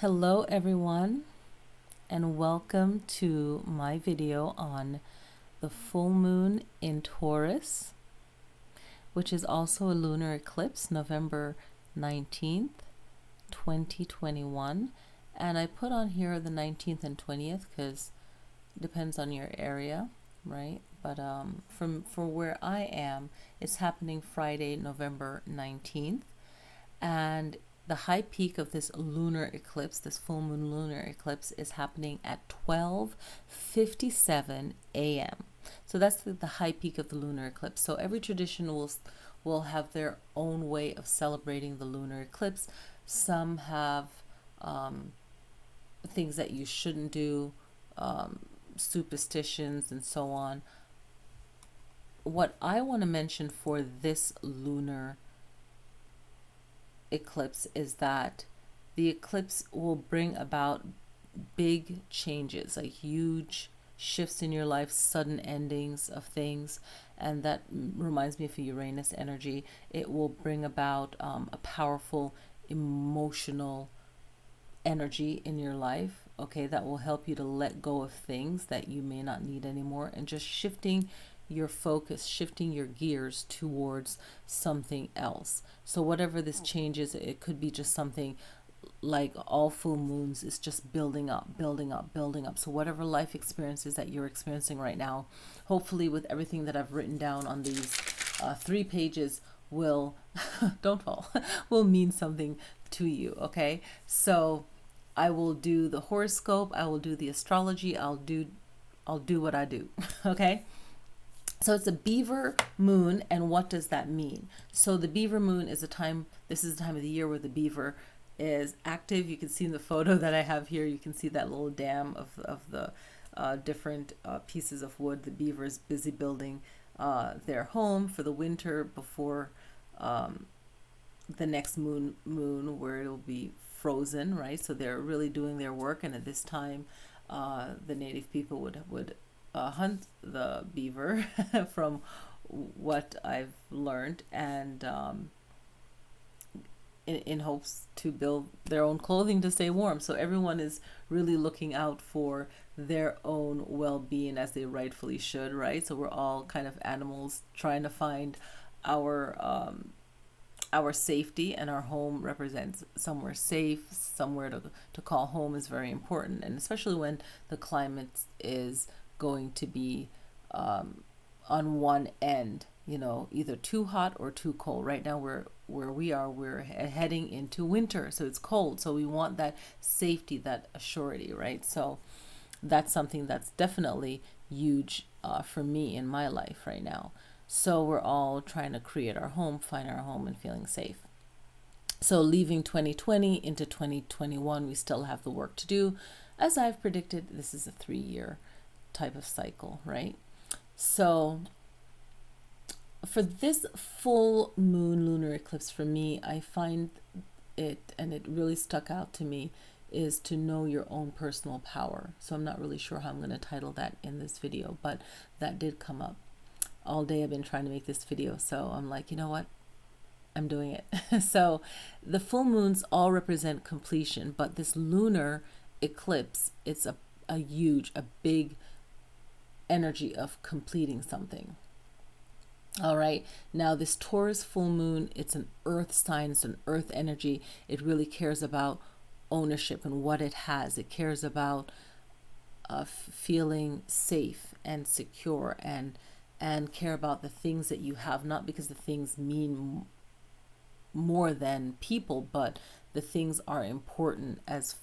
Hello everyone, and welcome to my video on the full moon in Taurus, which is also a lunar eclipse, November 19th, 2021. And I put on here the 19th and 20th because it depends on your area, right? But for where I am, it's happening Friday, November 19th. And the high peak of this lunar eclipse, this full moon lunar eclipse, is happening at 12:57 a.m. So that's the high peak of the lunar eclipse. So every tradition will have their own way of celebrating the lunar eclipse. Some have things that you shouldn't do, superstitions and so on. What I want to mention for this lunar eclipse is that the eclipse will bring about big changes, like huge shifts in your life, sudden endings of things. And that reminds me of Uranus energy. It will bring about a powerful emotional energy in your life, okay, that will help you to let go of things that you may not need anymore, and just shifting your focus, shifting your gears towards something else. So whatever this change is, it could be just something like all full moons is just building up, building up, building up. So whatever life experiences that you're experiencing right now, hopefully with everything that I've written down on these 3 pages will don't fall will mean something to you. Okay, so I will do the horoscope, I will do the astrology, I'll do what I do. Okay, so it's a Beaver Moon, and what does that mean? So the Beaver Moon is this is the time of the year where the beaver is active. You can see in the photo that I have here, you can see that little dam of the different pieces of wood. The beaver is busy building their home for the winter before the next moon where it'll be frozen, right? So they're really doing their work, and at this time the native people would hunt the beaver from what I've learned, and in hopes to build their own clothing to stay warm. So everyone is really looking out for their own well-being, as they rightfully should, right? So we're all kind of animals trying to find our safety, and our home represents somewhere safe, somewhere to call home is very important, and especially when the climate is going to be on one end, either too hot or too cold. Right now we're heading into winter, so it's cold, so we want that safety, that surety, right? So that's something that's definitely huge for me in my life right now. So we're all trying to create our home, find our home, and feeling safe. So leaving 2020 into 2021, we still have the work to do. As I've predicted, this is a 3-year type of cycle, right? So for this full moon lunar eclipse, for me, I find it, and it really stuck out to me, is to know your own personal power. So I'm not really sure how I'm going to title that in this video, but that did come up. All day I've been trying to make this video, so I'm like, you know what, I'm doing it. So the full moons all represent completion, but this lunar eclipse, it's a big energy of completing something. All right, now this Taurus full moon, it's an earth sign, it's an earth energy. It really cares about ownership and what it has. It cares about feeling safe and secure, and care about the things that you have, not because the things mean more than people, but the things are important as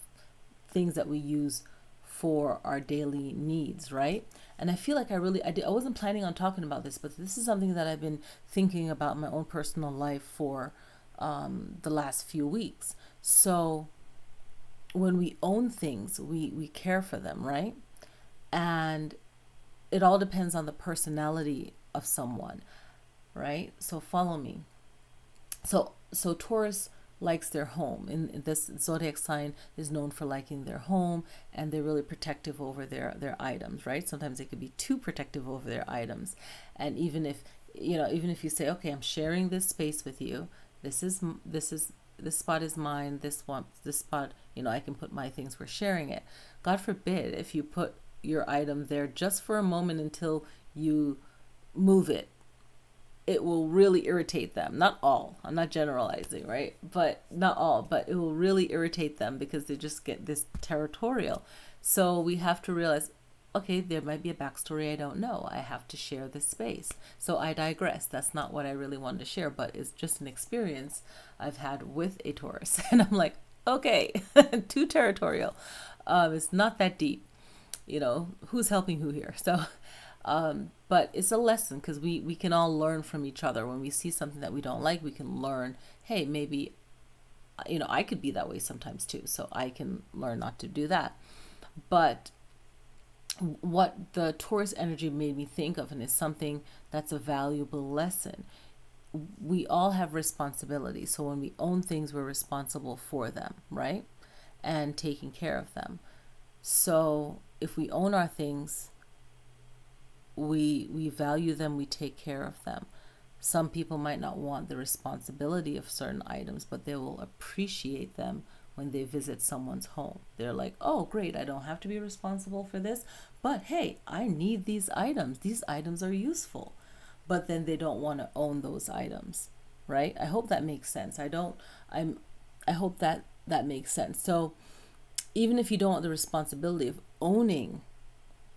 things that we use for our daily needs, right? And I feel like I wasn't planning on talking about this, but this is something that I've been thinking about in my own personal life for the last few weeks. So when we own things, we care for them, right? And it all depends on the personality of someone, right? So follow me. So Taurus likes their home. In this zodiac sign is known for liking their home, and they're really protective over their items, right? Sometimes they could be too protective over their items. And even if you say, okay, I'm sharing this space with you, this is this spot is mine, this spot, I can put my things, we're sharing it. God forbid if you put your item there just for a moment until you move it, it will really irritate them. Not all, I'm not generalizing, right? But not all, but it will really irritate them because they just get this territorial. So we have to realize, okay, there might be a backstory I don't know. I have to share this space. So I digress. That's not what I really wanted to share, but it's just an experience I've had with a Taurus. And I'm like, okay, too territorial. It's not that deep. Who's helping who here? So but it's a lesson because we can all learn from each other. When we see something that we don't like, we can learn, hey, maybe, I could be that way sometimes too. So I can learn not to do that. But what the Taurus energy made me think of, and is something that's a valuable lesson. We all have responsibility. So when we own things, we're responsible for them, right? And taking care of them. So if we own our things, we value them, we take care of them. Some people might not want the responsibility of certain items, but they will appreciate them when they visit someone's home. They're like, oh, great, I don't have to be responsible for this, but hey, I need these items. These items are useful. But then they don't want to own those items, right? I hope that makes sense. I hope that makes sense. So even if you don't want the responsibility of owning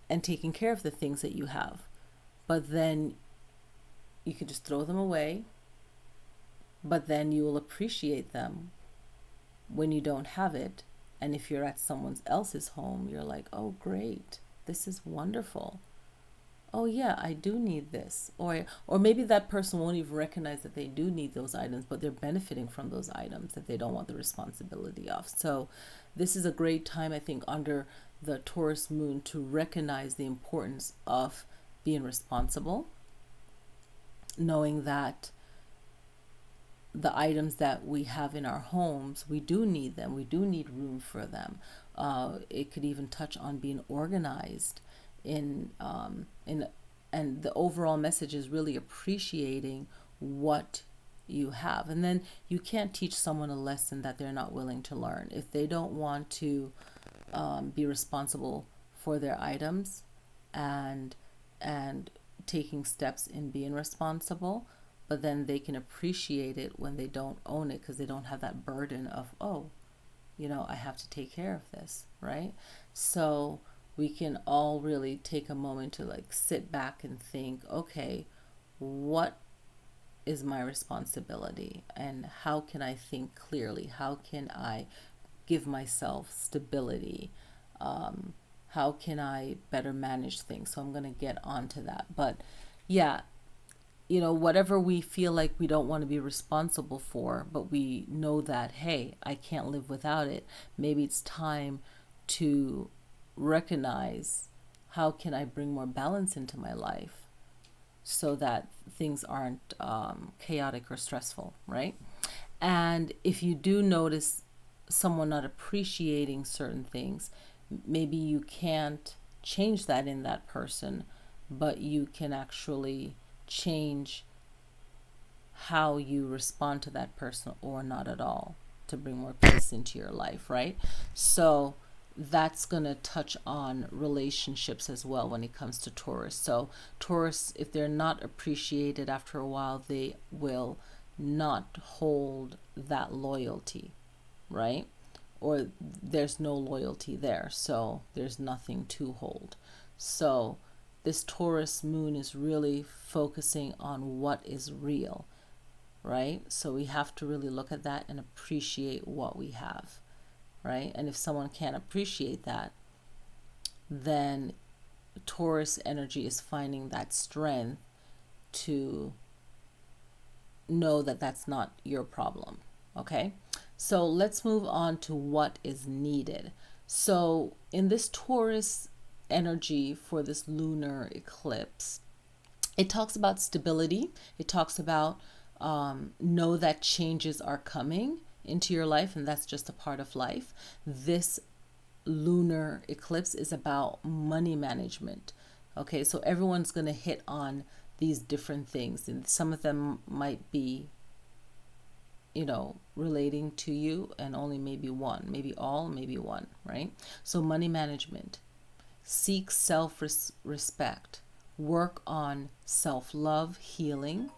and taking care of the things that you have, but then you can just throw them away, but then you will appreciate them when you don't have it. And if you're at someone else's home, you're like, oh, great, this is wonderful. Oh yeah, I do need this. Or maybe that person won't even recognize that they do need those items, but they're benefiting from those items that they don't want the responsibility of. So this is a great time, I think, under the Taurus moon to recognize the importance of being responsible, knowing that the items that we have in our homes, we do need them. We do need room for them. It could even touch on being organized and the overall message is really appreciating what you have. And then you can't teach someone a lesson that they're not willing to learn. If they don't want to be responsible for their items and taking steps in being responsible, but then they can appreciate it when they don't own it because they don't have that burden of, oh, I have to take care of this, right? So we can all really take a moment to sit back and think, okay, what is my responsibility and how can I think clearly? How can I give myself stability? How can I better manage things? So I'm going to get onto that. But yeah, whatever we feel like we don't want to be responsible for, but we know that, hey, I can't live without it. Maybe it's time to recognize, how can I bring more balance into my life so that things aren't chaotic or stressful, right? And if you do notice someone not appreciating certain things, maybe you can't change that in that person, but you can actually change how you respond to that person or not at all to bring more peace into your life, right? So that's going to touch on relationships as well when it comes to Taurus. So Taurus, if they're not appreciated after a while, they will not hold that loyalty, right? Or there's no loyalty there, so there's nothing to hold. So this Taurus moon is really focusing on what is real, right? So we have to really look at that and appreciate what we have, right? And if someone can't appreciate that, then Taurus energy is finding that strength to know that that's not your problem, okay? So let's move on to what is needed. So in this Taurus energy for this lunar eclipse, it talks about stability. It talks about know that changes are coming into your life, and that's just a part of life. This lunar eclipse is about money management. Okay, so everyone's going to hit on these different things, and some of them might be relating to you, and only maybe one, maybe all, maybe one, right? So money management, seek self-respect, work on self-love, healing.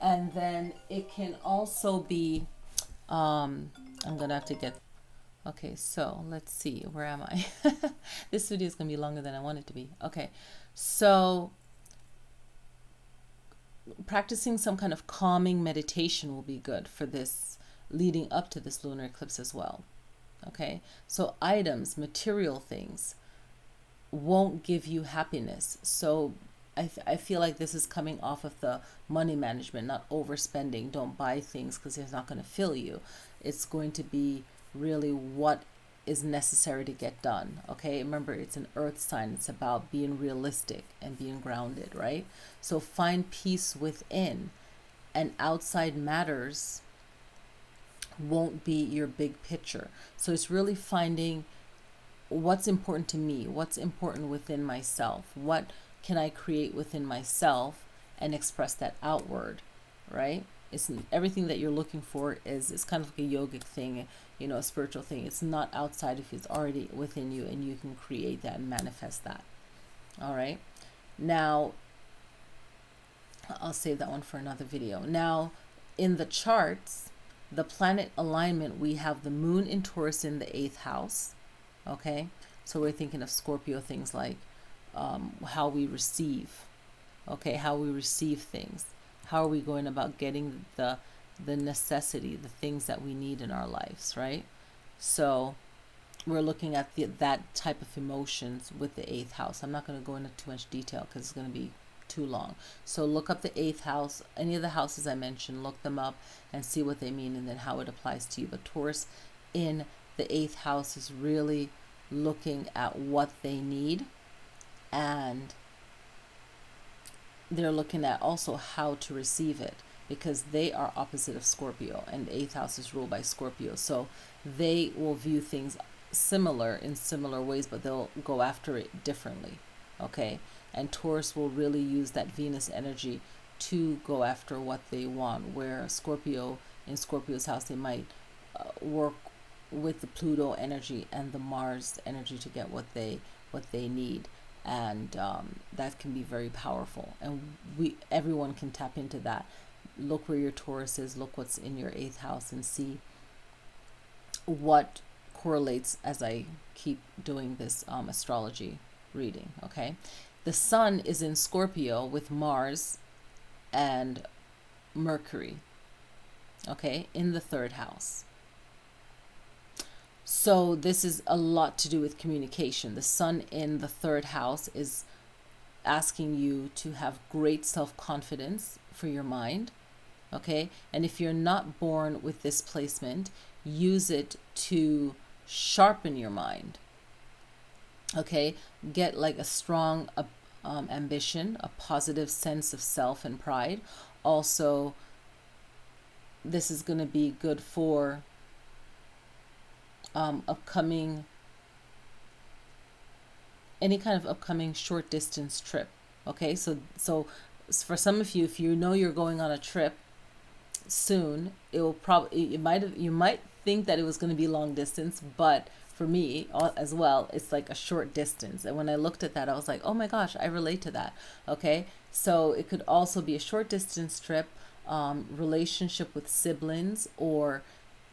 And then it can also be, I'm gonna have to get, okay, so let's see, where am I? This video is gonna be longer than I want it to be. Okay, so practicing some kind of calming meditation will be good for this, leading up to this lunar eclipse as well. Okay, so items, material things won't give you happiness. So I feel like this is coming off of the money management, not overspending. Don't buy things because it's not going to fill you. It's going to be really what is necessary to get done. Okay, remember, it's an earth sign. It's about being realistic and being grounded, right? So find peace within, and outside matters won't be your big picture. So it's really finding what's important to me, what's important within myself, what can I create within myself and express that outward, right? It's everything that you're looking for is, it's kind of like a yogic thing, a spiritual thing. It's not outside of you, it's already within you, and you can create that and manifest that. All right, now I'll save that one for another video. Now in the charts, the planet alignment, we have the moon in Taurus in the 8th house. Okay, so we're thinking of Scorpio things like how we receive, okay, how we receive things, how are we going about getting the necessity, the things that we need in our lives, right? So we're looking at that type of emotions with the 8th house. I'm not going to go into too much detail because it's going to be too long. So look up the 8th house, any of the houses I mentioned, look them up and see what they mean, and then how it applies to you. But Taurus in the 8th house is really looking at what they need, and they're looking at also how to receive it, because they are opposite of Scorpio, and the 8th house is ruled by Scorpio. So they will view things similar in similar ways, but they'll go after it differently. Okay, and Taurus will really use that Venus energy to go after what they want, where Scorpio, in Scorpio's house, they might work with the Pluto energy and the Mars energy to get what they need, and that can be very powerful, and everyone can tap into that. Look where your Taurus is, look what's in your 8th house, and see what correlates as I keep doing this astrology reading. Okay, the sun is in Scorpio with Mars and Mercury, okay, in the 3rd house. So this is a lot to do with communication. The sun in the 3rd house is asking you to have great self-confidence for your mind, okay? And if you're not born with this placement, use it to sharpen your mind, okay? Get like a strong ambition, a positive sense of self and pride. Also, this is going to be good for any kind of upcoming short distance trip. Okay, so for some of you, if you know you're going on a trip soon, you might think that it was going to be long distance, but for me as well, it's like a short distance. And when I looked at that, I was like, oh my gosh, I relate to that. Okay, so it could also be a short distance trip, relationship with siblings, or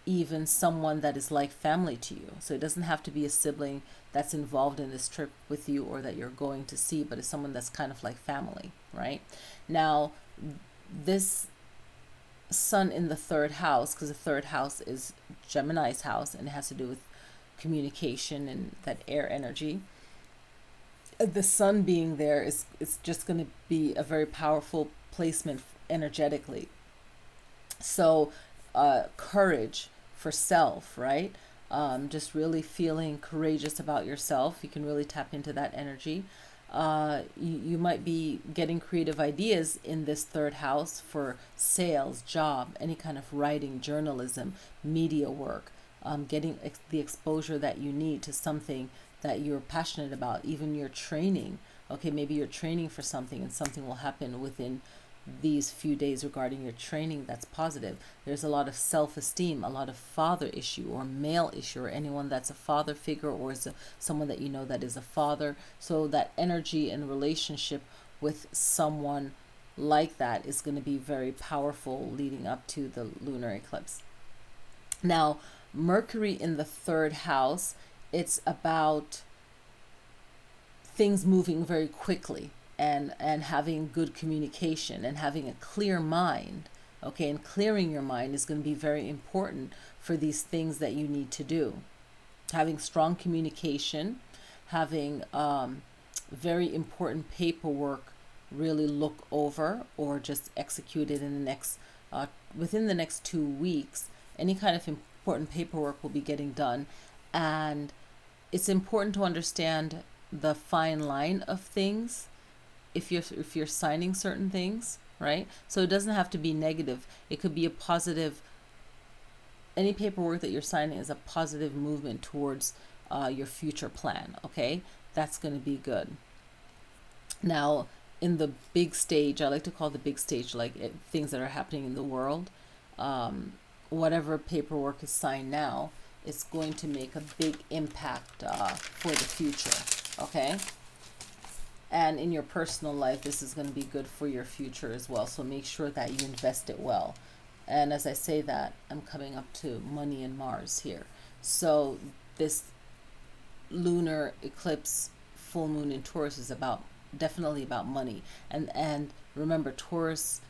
even someone that is like family to you. So it doesn't have to be a sibling that's involved in this trip with you or that you're going to see, but it's someone that's kind of like family, right? Now, this sun in the 3rd house, because the 3rd house is Gemini's house, and it has to do with communication and that air energy. The sun being there is just going to be a very powerful placement energetically. So courage for self, right? Just really feeling courageous about yourself. You can really tap into that energy. You might be getting creative ideas in this 3rd house for sales, job, any kind of writing, journalism, media work, getting the exposure that you need to something that you're passionate about, even your training. Okay, maybe you're training for something and something will happen within these few days regarding your training that's positive. There's a lot of self-esteem, a lot of father issue or male issue, or anyone that's a father figure, or is someone that you know that is a father. So that energy and relationship with someone like that is going to be very powerful leading up to the lunar eclipse. Now, Mercury in the third house, it's about things moving very quickly, and having good communication and having a clear mind. Okay, and clearing your mind is going to be very important for these things that you need to do. Having strong communication, having very important paperwork really look over or just execute it in the next within the next 2 weeks. Any kind of important paperwork will be getting done, and it's important to understand the fine line of things if you're signing certain things, right? So it doesn't have to be negative. It could be a positive. Any paperwork that you're signing is a positive movement towards your future plan. Okay, that's going to be good. Now, in the big stage, I like to call the big stage like things that are happening in the world. Whatever paperwork is signed now, it's going to make a big impact for the future. Okay. And in your personal life, this is going to be good for your future as well. So make sure that you invest it well. And as I say that, I'm coming up to money and Mars here. So this lunar eclipse full moon in Taurus is definitely about money. And remember, Taurus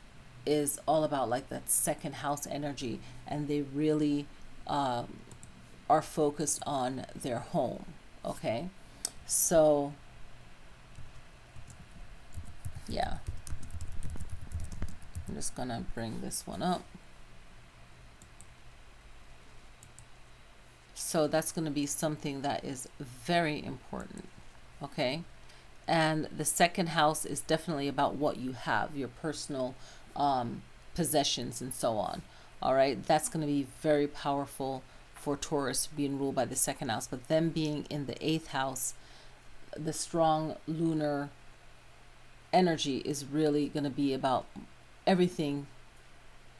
is all about like that second house energy, and they really are focused on their home. Okay. So yeah, I'm just gonna bring this one up. So that's going to be something that is very important. Okay. And the second house is definitely about what you have, your personal possessions and so on. All right. That's going to be very powerful for Taurus, being ruled by the second house. But them being in the 8th house, the strong lunar energy is really going to be about everything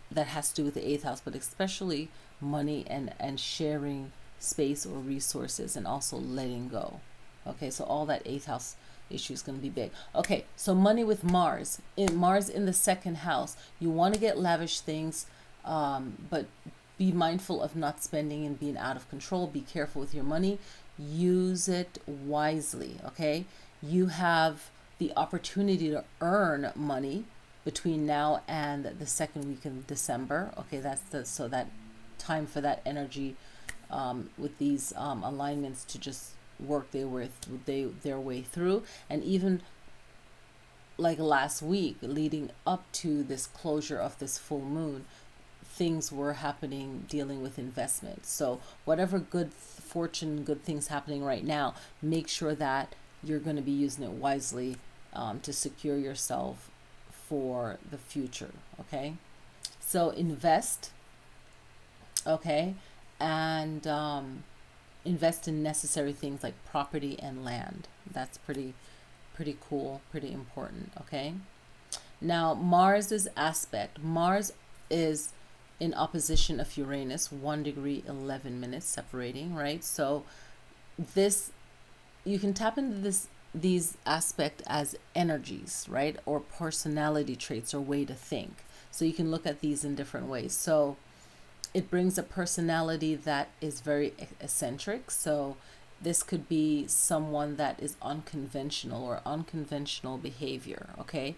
that has to do with the 8th house, but especially money and sharing space or resources, and also letting go. Okay, so all that 8th house issue is going to be big. Okay, so money with Mars in the second house, you want to get lavish things, but be mindful of not spending and being out of control. Be careful with your money. Use it wisely. Okay, you have the opportunity to earn money between now and the second week in December. Okay, so that time for that energy with these alignments to just work their way through. And even like last week leading up to this closure of this full moon, things were happening dealing with investment. So whatever good fortune, good things happening right now, make sure that you're going to be using it wisely to secure yourself for the future. Okay, so invest. Okay, and invest in necessary things like property and land. That's pretty cool, pretty important. Okay, now Mars's aspect. Mars is in opposition of Uranus, 1 degree 11 minutes separating, right? So this, you can tap into these aspect as energies, right? Or personality traits or way to think. So you can look at these in different ways. So it brings a personality that is very eccentric. So this could be someone that is unconventional or unconventional behavior. Okay,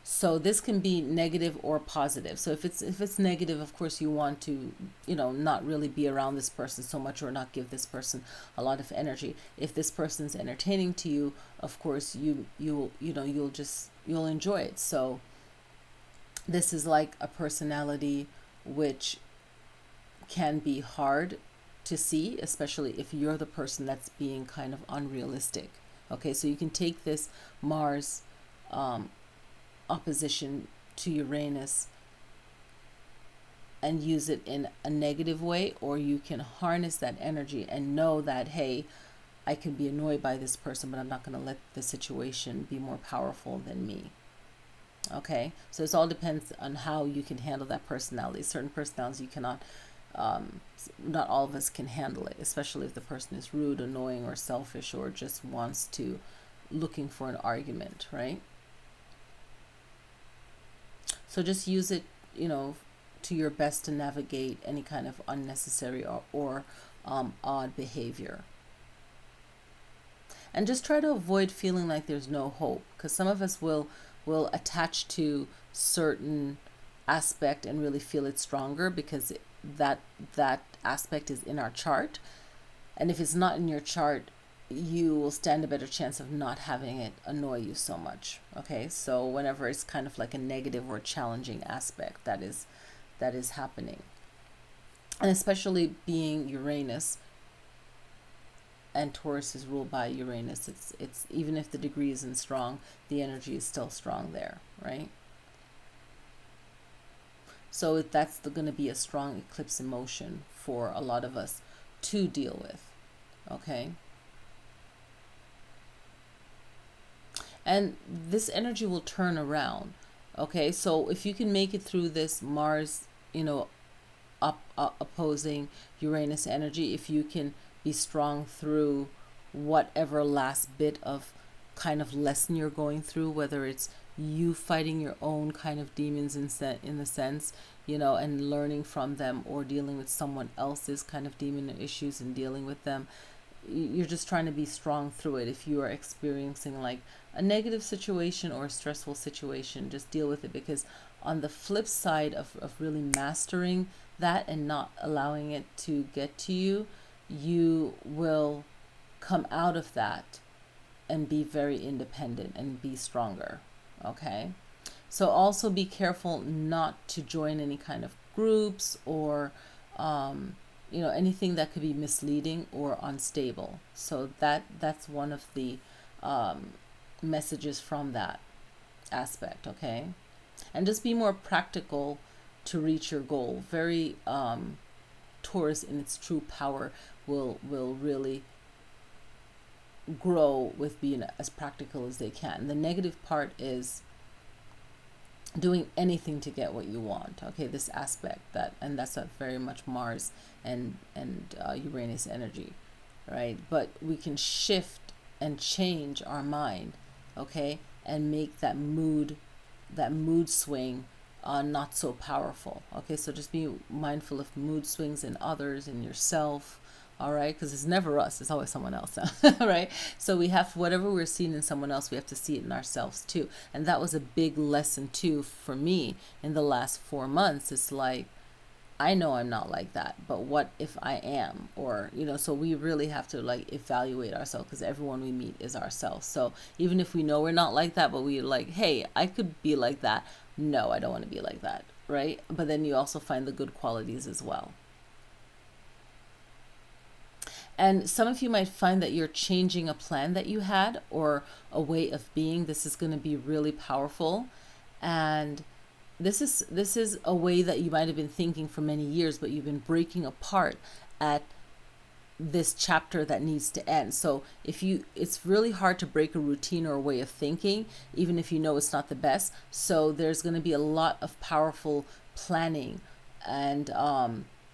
so this can be negative or positive. So if it's negative, of course you want to, not really be around this person so much, or not give this person a lot of energy. If this person's entertaining to you, of course you'll enjoy it. So this is like a personality which can be hard to see, especially if you're the person that's being kind of unrealistic. Okay, so you can take this Mars opposition to Uranus and use it in a negative way, or you can harness that energy and know that, hey, I can be annoyed by this person, but I'm not going to let the situation be more powerful than me. Okay, so it all depends on how you can handle that personality. Certain personalities you cannot, not all of us can handle it, especially if the person is rude, annoying, or selfish, or just wants to, looking for an argument, right? So just use it, to your best to navigate any kind of unnecessary or odd behavior. And just try to avoid feeling like there's no hope, because some of us will attach to certain aspect and really feel it stronger because that that aspect is in our chart. And if it's not in your chart, you will stand a better chance of not having it annoy you so much. Okay, so whenever it's kind of like a negative or challenging aspect that is happening, and especially being Uranus, and Taurus is ruled by Uranus, it's even if the degree isn't strong, the energy is still strong there, right? So that's going to be a strong eclipse emotion for a lot of us to deal with. Okay, and this energy will turn around. Okay, so if you can make it through this Mars, opposing Uranus energy, if you can be strong through whatever last bit of kind of lesson you're going through, whether it's you fighting your own kind of demons in the sense, and learning from them, or dealing with someone else's kind of demon issues and dealing with them. You're just trying to be strong through it. If you are experiencing like a negative situation or a stressful situation, just deal with it, because on the flip side of really mastering that and not allowing it to get to you, you will come out of that and be very independent and be stronger. Okay, so also be careful not to join any kind of groups or anything that could be misleading or unstable. So that's one of the messages from that aspect. Okay, and just be more practical to reach your goal. Very Taurus in its true power will really grow with being as practical as they can. The negative part is doing anything to get what you want. Okay, this aspect and that's a very much Mars and Uranus energy, right? But we can shift and change our mind, okay, and make that mood swing not so powerful. Okay, so just be mindful of mood swings in others and yourself. All right, because it's never us, it's always someone else. Right, so we have whatever we're seeing in someone else, we have to see it in ourselves too. And that was a big lesson too for me in the last 4 months. It's like, I know I'm not like that, but what if I am? Or, so we really have to like evaluate ourselves, because everyone we meet is ourselves. So even if we know we're not like that, but we're like, hey, I could be like that. No, I don't want to be like that, right? But then you also find the good qualities as well. And some of you might find that you're changing a plan that you had or a way of being. This is going to be really powerful. And this is a way that you might have been thinking for many years, but you've been breaking apart at this chapter that needs to end. So it's really hard to break a routine or a way of thinking, even if you know it's not the best. So there's going to be a lot of powerful planning and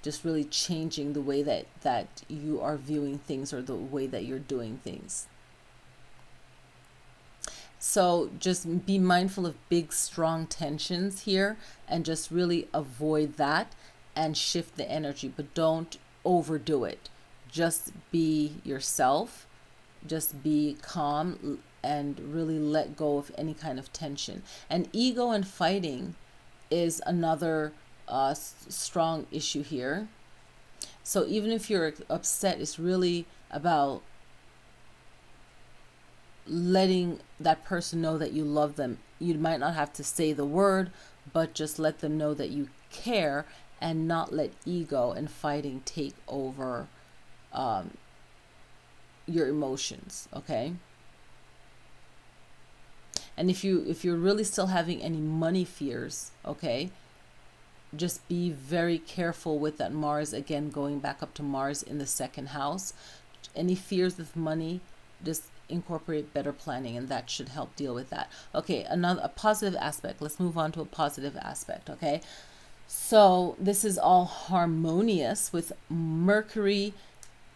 just really changing the way that you are viewing things, or the way that you're doing things. So just be mindful of big, strong tensions here and just really avoid that and shift the energy, but don't overdo it. Just be yourself, just be calm, and really let go of any kind of tension. And ego and fighting is another strong issue here. So even if you're upset, it's really about letting that person know that you love them. You might not have to say the word, but just let them know that you care, and not let ego and fighting take over your emotions. Okay, and if you're really still having any money fears, okay, just be very careful with that Mars, again going back up to Mars in the second house. Any fears with money, just incorporate better planning, and that should help deal with that. Okay, a positive aspect. Let's move on to a positive aspect, okay? So this is all harmonious with Mercury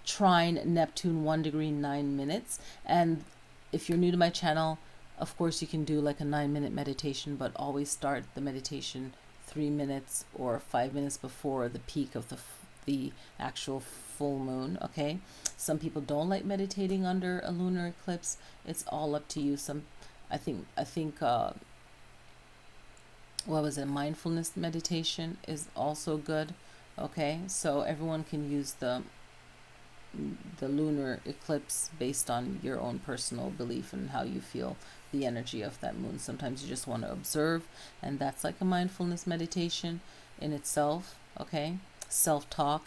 trine Neptune 1 degree 9 minutes. And if you're new to my channel, of course you can do like a 9-minute meditation, but always start the meditation 3 minutes or 5 minutes before the peak of the actual full moon. Okay, some people don't like meditating under a lunar eclipse. It's all up to you. I think what was it, mindfulness meditation is also good. Okay, so everyone can use the lunar eclipse based on your own personal belief and how you feel the energy of that moon. Sometimes you just want to observe, and that's like a mindfulness meditation in itself. Okay, self-talk,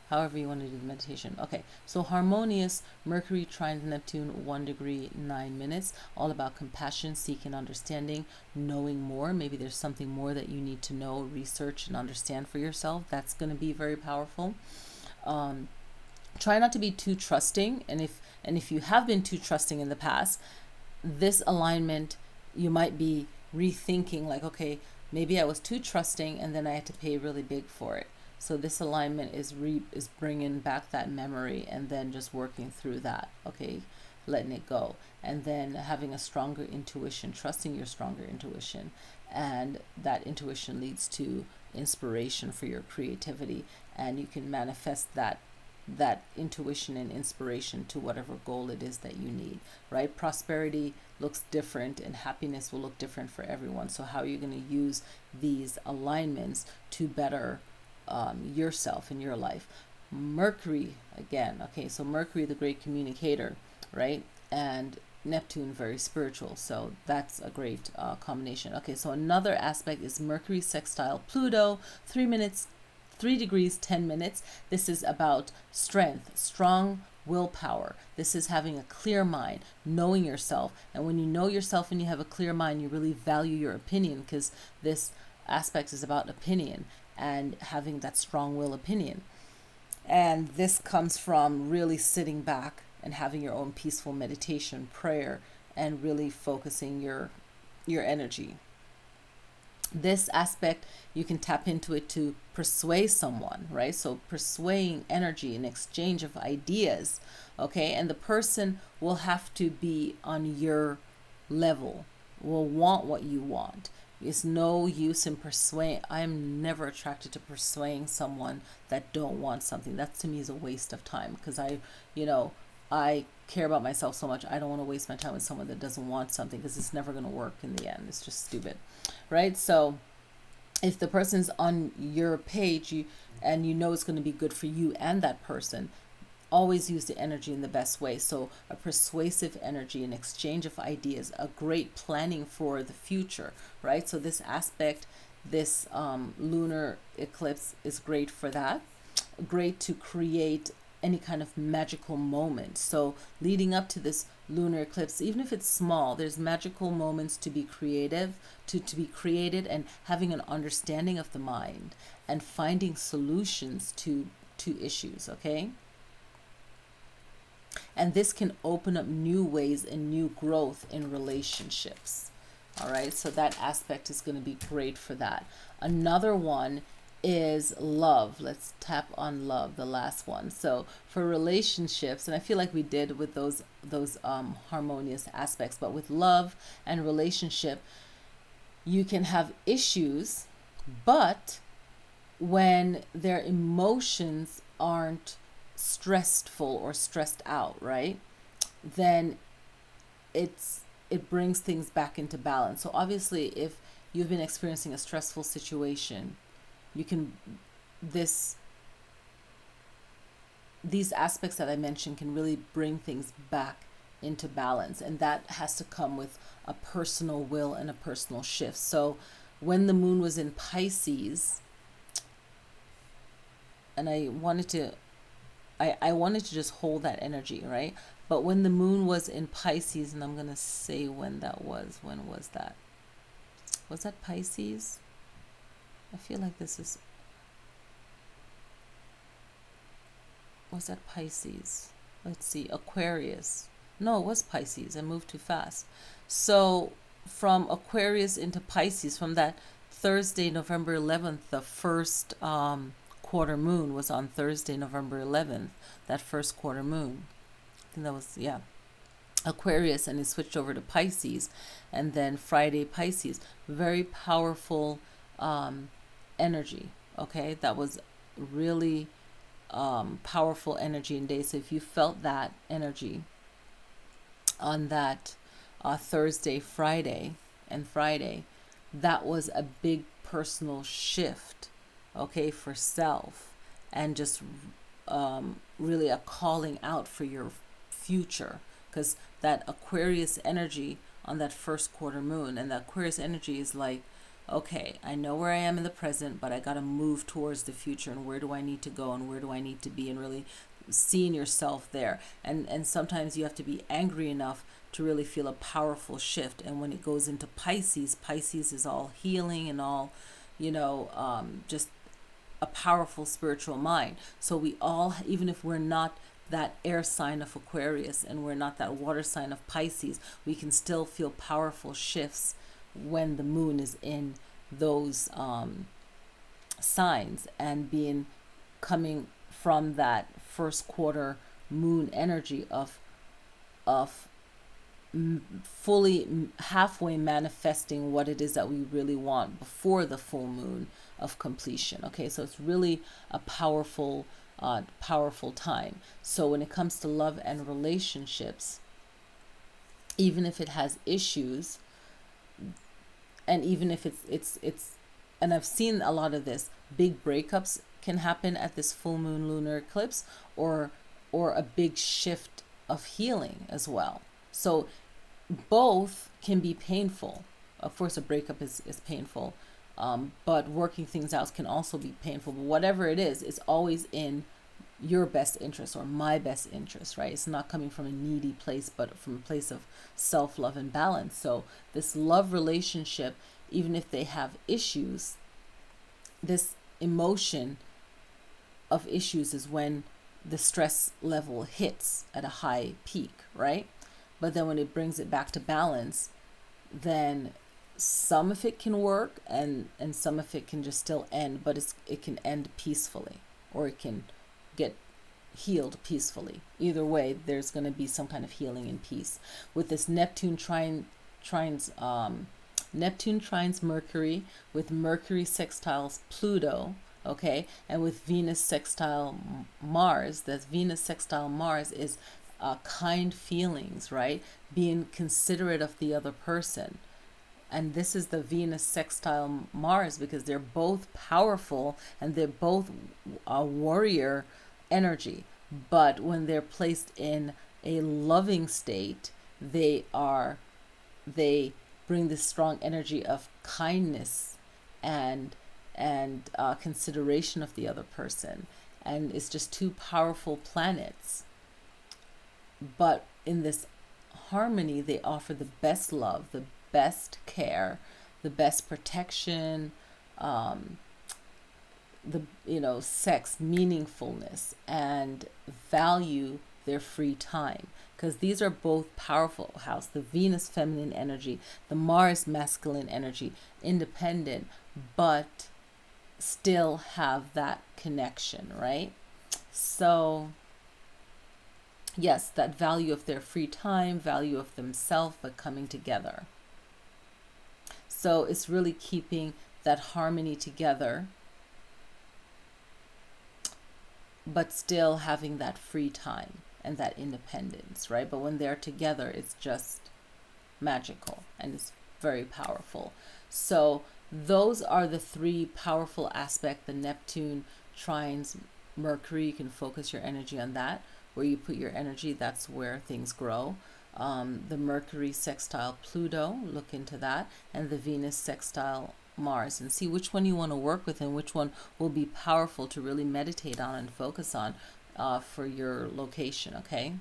however you want to do the meditation. Okay, so harmonious Mercury trine Neptune 1 degree 9 minutes, all about compassion, seeking understanding, knowing more. Maybe there's something more that you need to know, research, and understand for yourself. That's going to be very powerful. Try not to be too trusting, and if you have been too trusting in the past, this alignment, you might be rethinking, like, okay, maybe I was too trusting and then I had to pay really big for it. So this alignment is bringing back that memory and then just working through that, okay, letting it go, and then having a stronger intuition, trusting your stronger intuition, and that intuition leads to inspiration for your creativity, and you can manifest that intuition and inspiration to whatever goal it is that you need, right? Prosperity looks different and happiness will look different for everyone. So how are you going to use these alignments to better yourself in your life? Mercury, again, okay, so Mercury, the great communicator, right? And Neptune, very spiritual. So that's a great combination. Okay, so another aspect is Mercury sextile Pluto, 3 degrees 10 minutes. This is about strength, strong willpower. This is having a clear mind, knowing yourself. And when you know yourself and you have a clear mind, you really value your opinion, because this aspect is about opinion and having that strong will opinion. And this comes from really sitting back and having your own peaceful meditation, prayer, and really focusing your energy. This aspect, you can tap into it to persuade someone, right? So persuading energy, an exchange of ideas, okay? And the person will have to be on your level, will want what you want. It's no use in persuading. I'm never attracted to persuading someone that don't want something. That to me is a waste of time, because I care about myself so much. I don't want to waste my time with someone that doesn't want something, because it's never going to work in the end. It's just stupid, right? So if the person's on your page, and you know it's going to be good for you and that person, always use the energy in the best way. So a persuasive energy, an exchange of ideas, a great planning for the future, right? So this aspect, this lunar eclipse is great for that. Great to create any kind of magical moment. So leading up to this lunar eclipse, even if it's small, there's magical moments to be creative, to be created, and having an understanding of the mind and finding solutions to issues, okay? And this can open up new ways and new growth in relationships. All right, so that aspect is going to be great for that. Another one is love. Let's tap on love, the last one. So for relationships, and I feel like we did with those harmonious aspects, but with love and relationship, you can have issues, but when their emotions aren't stressful or stressed out, right, then it brings things back into balance. So obviously, if you've been experiencing a stressful situation, you can these aspects that I mentioned can really bring things back into balance, and that has to come with a personal will and a personal shift. So when the moon was in Pisces, and I wanted to just hold that energy, right? But when the moon was in Pisces, and I'm going to say when that was. When was that? Was that Pisces? I feel like this is... Was that Pisces? Let's see. Aquarius. No, it was Pisces. I moved too fast. So from Aquarius into Pisces, from that Thursday, November 11th, the first quarter moon was on Thursday, November 11th, that first quarter moon. I think that was, yeah, Aquarius, and it switched over to Pisces. And then Friday, Pisces. Very powerful energy. Okay, that was really powerful energy and day. So if you felt that energy on that Thursday, Friday, and Friday, that was a big personal shift, okay, for self, and just really a calling out for your future, because that Aquarius energy on that first quarter moon, and the Aquarius energy is like, okay, I know where I am in the present, but I got to move towards the future, and where do I need to go, and where do I need to be, and really seeing yourself there. And sometimes you have to be angry enough to really feel a powerful shift. And when it goes into Pisces, Pisces is all healing and all, just a powerful spiritual mind. So we all, even if we're not that air sign of Aquarius and we're not that water sign of Pisces, we can still feel powerful shifts when the moon is in those signs, and coming from that first quarter moon energy of fully halfway manifesting what it is that we really want before the full moon of completion. Okay, so it's really a powerful time. So when it comes to love and relationships, even if it has issues, and even if it's and I've seen a lot of this, big breakups can happen at this full moon lunar eclipse, or a big shift of healing as well. So both can be painful. Of course, a breakup is painful, but working things out can also be painful. But whatever it is, it's always in your best interest, or my best interest, right? It's not coming from a needy place, but from a place of self-love and balance. So this love relationship, even if they have issues, this emotion of issues is when the stress level hits at a high peak, right? But then when it brings it back to balance, then some of it can work, and some of it can just still end, but it can end peacefully, or it can get healed peacefully. Either way, there's going to be some kind of healing and peace. With this Neptune trines Mercury, with Mercury sextiles Pluto, okay, and with Venus sextile Mars. That Venus sextile Mars is kind feelings, right? Being considerate of the other person. And this is the Venus sextile Mars, because they're both powerful and they're both a warrior energy. But when they're placed in a loving state, they bring this strong energy of kindness and consideration of the other person. And it's just two powerful planets. But in this harmony, they offer the best love, the best care, the best protection, sex meaningfulness, and value their free time, because these are both powerful house. The Venus feminine energy, the Mars masculine energy, independent, but still have that connection, right? So yes, that value of their free time, value of themselves, but coming together. So it's really keeping that harmony together, but still having that free time and that independence, right? But when they're together, it's just magical and it's very powerful. So those are the three powerful aspects. The Neptune trines Mercury, you can focus your energy on that. Where you put your energy, that's where things grow. The Mercury sextile Pluto, look into that, and the Venus sextile Mars, and see which one you want to work with and which one will be powerful to really meditate on and focus on for your location, okay?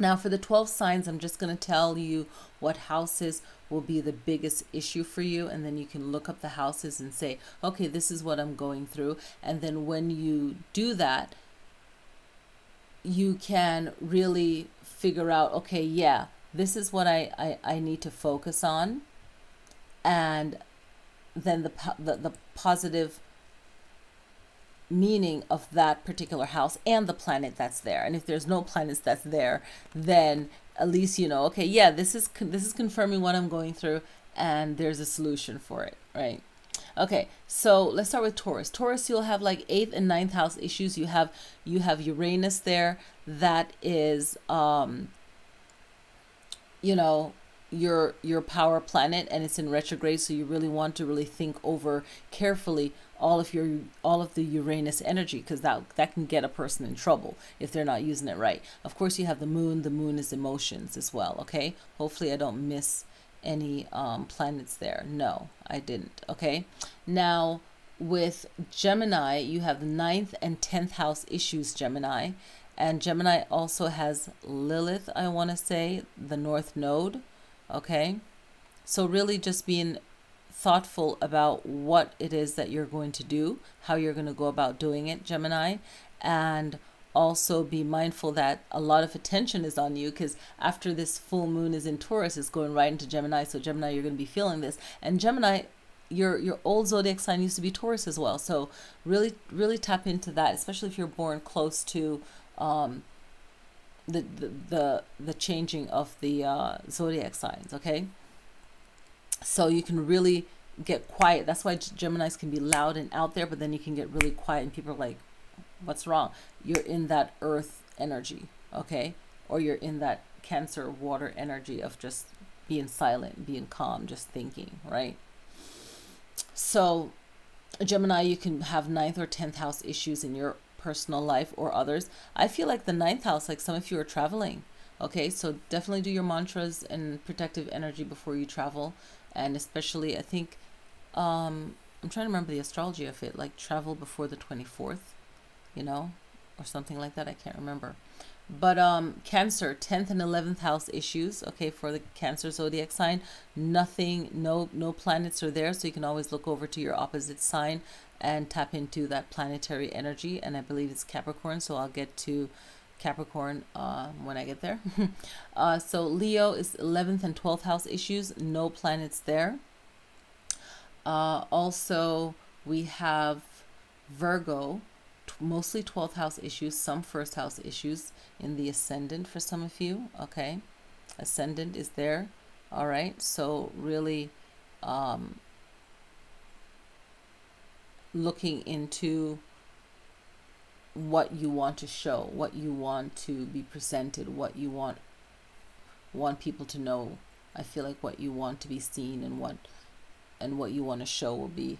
Now for the 12 signs, I'm just going to tell you what houses will be the biggest issue for you, and then you can look up the houses and say, okay, this is what I'm going through. And then when you do that, you can really figure out, okay, yeah, this is what I need to focus on, and then the positive meaning of that particular house and the planet that's there. And if there's no planets that's there, then at least you know, okay, yeah, this is confirming what I'm going through, and there's a solution for it, right? Okay, so let's start with Taurus. Taurus, you'll have like 8th and 9th house issues. You have Uranus there, that is you know, your power planet, and it's in retrograde, so you really want to really think over carefully all of the Uranus energy, because that can get a person in trouble if they're not using it right. Of course, you have the moon. The moon is emotions as well. Okay, hopefully I don't miss any planets there. No, I didn't. Okay, now with Gemini, you have the 9th and 10th house issues, Gemini. And Gemini also has Lilith, I want to say, the North Node. Okay, so really just being thoughtful about what it is that you're going to do, how you're going to go about doing it, Gemini. And also be mindful that a lot of attention is on you, because after this full moon is in Taurus, it's going right into Gemini. So Gemini, you're going to be feeling this. And Gemini, your old zodiac sign used to be Taurus as well. So really tap into that, especially if you're born close to the changing of the zodiac signs. Okay, so you can really get quiet. That's why Geminis can be loud and out there, but then you can get really quiet and people are like, what's wrong? You're in that earth energy, okay? Or you're in that Cancer water energy of just being silent, being calm, just thinking, right? So Gemini, you can have 9th or 10th house issues in your personal life or others. I feel like the 9th house, like some of you are traveling. Okay, so definitely do your mantras and protective energy before you travel. And especially, I think, I'm trying to remember the astrology of it, like travel before the 24th, you know, or something like that. I can't remember. But Cancer, 10th and 11th house issues, okay, for the Cancer zodiac sign. Nothing, no planets are there, so you can always look over to your opposite sign and tap into that planetary energy. And I believe it's Capricorn, so I'll get to Capricorn when I get there. So Leo is 11th and 12th house issues, no planets there. Also, we have Virgo, mostly 12th house issues, some first house issues in the ascendant for some of you. Okay, ascendant is there. All right, so really looking into what you want to show, what you want to be presented, what you want people to know. I feel like what you want to be seen and what you want to show will be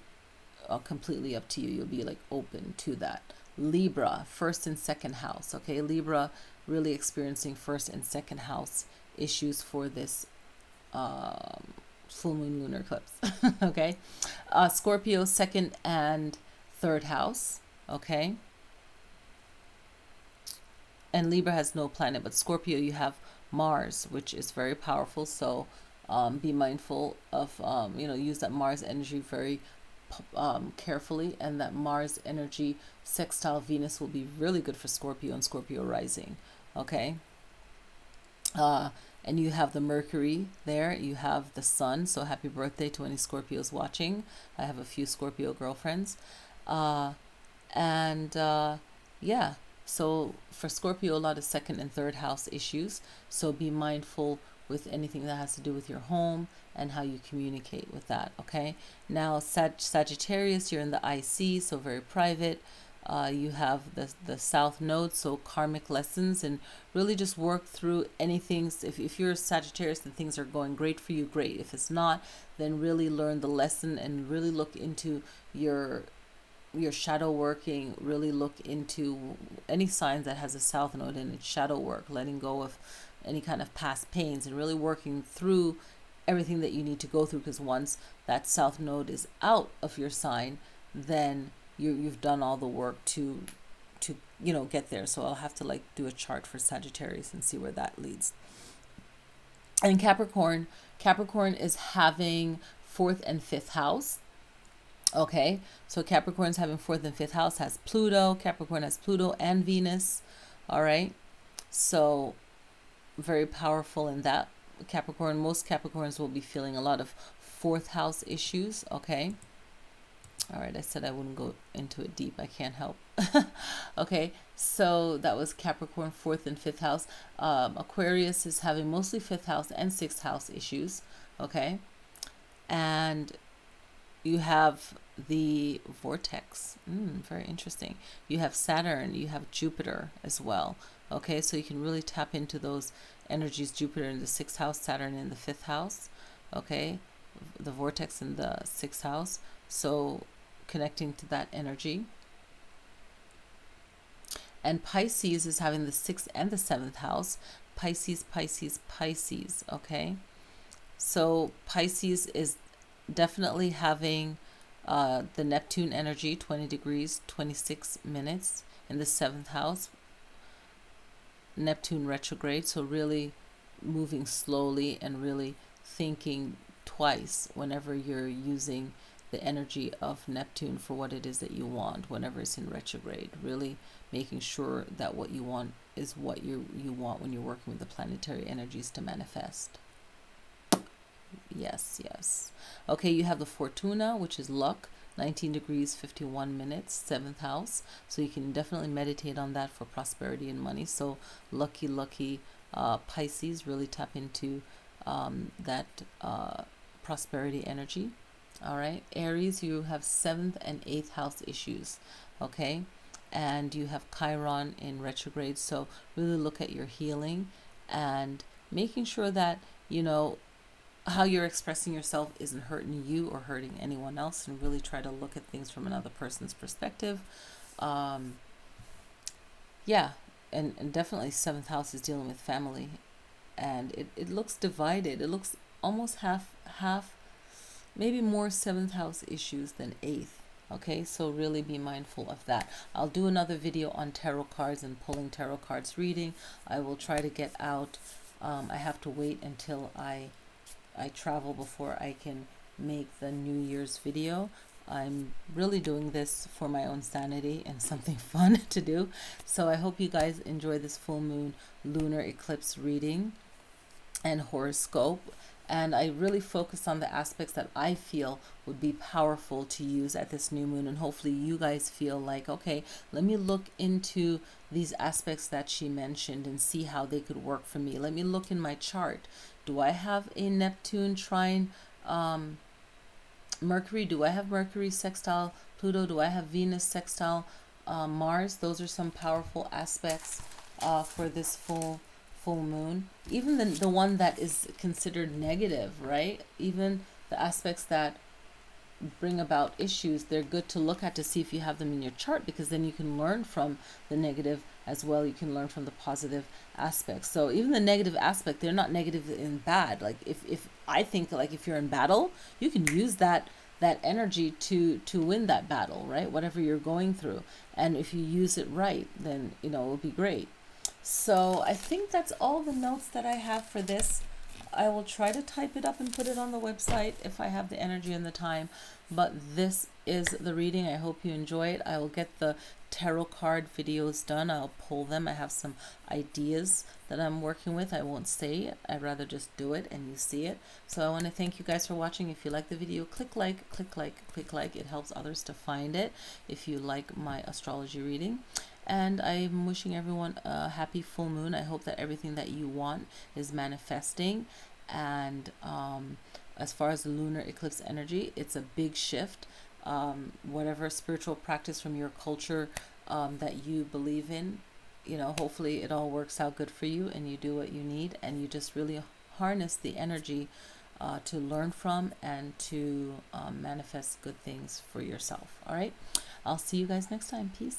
completely up to you. You'll be like open to that. Libra, 1st and 2nd house. Okay, Libra really experiencing 1st and 2nd house issues for this full moon lunar eclipse. Okay, Scorpio, 2nd and 3rd house. Okay, and Libra has no planet, but Scorpio, you have Mars, which is very powerful. So be mindful of use that Mars energy very carefully, and that Mars energy sextile Venus will be really good for Scorpio and Scorpio rising. Okay, and you have the Mercury there, you have the Sun, so happy birthday to any Scorpios watching. I have a few Scorpio girlfriends. Yeah, so for Scorpio, a lot of 2nd and 3rd house issues, so be mindful with anything that has to do with your home and how you communicate with that. Okay, now Sagittarius, you're in the IC, so very private. You have the South Node, so karmic lessons, and really just work through anything. If you're a Sagittarius, then things are going great for you, great. If it's not, then really learn the lesson and really look into your shadow working. Really look into any signs that has a South Node in it, shadow work, letting go of any kind of past pains, and really working through everything that you need to go through, because once that South Node is out of your sign, then you've done all the work to get there. So I'll have to like do a chart for Sagittarius and see where that leads. And Capricorn is having 4th and 5th house. Okay, so Capricorn's having 4th and 5th house, has Pluto. Capricorn has Pluto and Venus. All right, so very powerful in that, Capricorn. Most Capricorns will be feeling a lot of fourth house issues, okay? All right, I said I wouldn't go into it deep. I can't help. Okay, so that was Capricorn, fourth and fifth house. Aquarius is having mostly fifth house and sixth house issues, okay? And you have the vortex. Very interesting. You have Saturn, you have Jupiter as well. Okay, so you can really tap into those energies. Jupiter in the sixth house, Saturn in the fifth house. Okay, the vortex in the sixth house. So connecting to that energy. And Pisces is having the sixth and the seventh house. Pisces, Pisces, Pisces. Okay, so Pisces is definitely having the Neptune energy, 20 degrees, 26 minutes in the seventh house. Neptune retrograde, so really moving slowly and really thinking twice whenever you're using the energy of Neptune for what it is that you want whenever it's in retrograde. Really making sure that what you want is what you want when you're working with the planetary energies to manifest. Yes, yes. Okay, you have the Fortuna, which is luck, 19 degrees, 51 minutes, seventh house. So you can definitely meditate on that for prosperity and money. So lucky, lucky Pisces, really tap into that prosperity energy. All right, Aries, you have seventh and eighth house issues. Okay, and you have Chiron in retrograde. So really look at your healing and making sure that, you know, how you're expressing yourself isn't hurting you or hurting anyone else, and really try to look at things from another person's perspective. Yeah, and definitely seventh house is dealing with family, and it looks divided. It looks almost half, maybe more seventh house issues than eighth. Okay, so really be mindful of that. I'll do another video on tarot cards and pulling tarot cards reading. I will try to get out. I have to wait until I travel before I can make the New Year's video. I'm really doing this for my own sanity and something fun to do. So I hope you guys enjoy this full moon lunar eclipse reading and horoscope. And I really focus on the aspects that I feel would be powerful to use at this new moon. And hopefully you guys feel like, okay, let me look into these aspects that she mentioned and see how they could work for me. Let me look in my chart. Do I have a Neptune trine Mercury? Do I have Mercury sextile Pluto? Do I have Venus sextile Mars? Those are some powerful aspects for this full moon. Even the one that is considered negative, right? Even the aspects that bring about issues, they're good to look at to see if you have them in your chart, because then you can learn from the negative as well. You can learn from the positive aspects. So even the negative aspect, they're not negative in bad. Like if I think, like, if you're in battle, you can use that energy to win that battle, right? Whatever you're going through. And if you use it right, then, you know, it'll be great. So I think that's all the notes that I have for this. I will try to type it up and put it on the website if I have the energy and the time. But this is the reading. I hope you enjoy it. I will get the tarot card videos done. I'll pull them. I have some ideas that I'm working with. I won't say it. I'd rather just do it and you see it. So I want to thank you guys for watching. If you like the video, click like, click like, click like. It helps others to find it if you like my astrology reading. And I'm wishing everyone a happy full moon. I hope that everything that you want is manifesting. And as far as the lunar eclipse energy, it's a big shift. Whatever spiritual practice from your culture that you believe in, you know, hopefully it all works out good for you and you do what you need, and you just really harness the energy to learn from and to manifest good things for yourself. All right. I'll see you guys next time. Peace.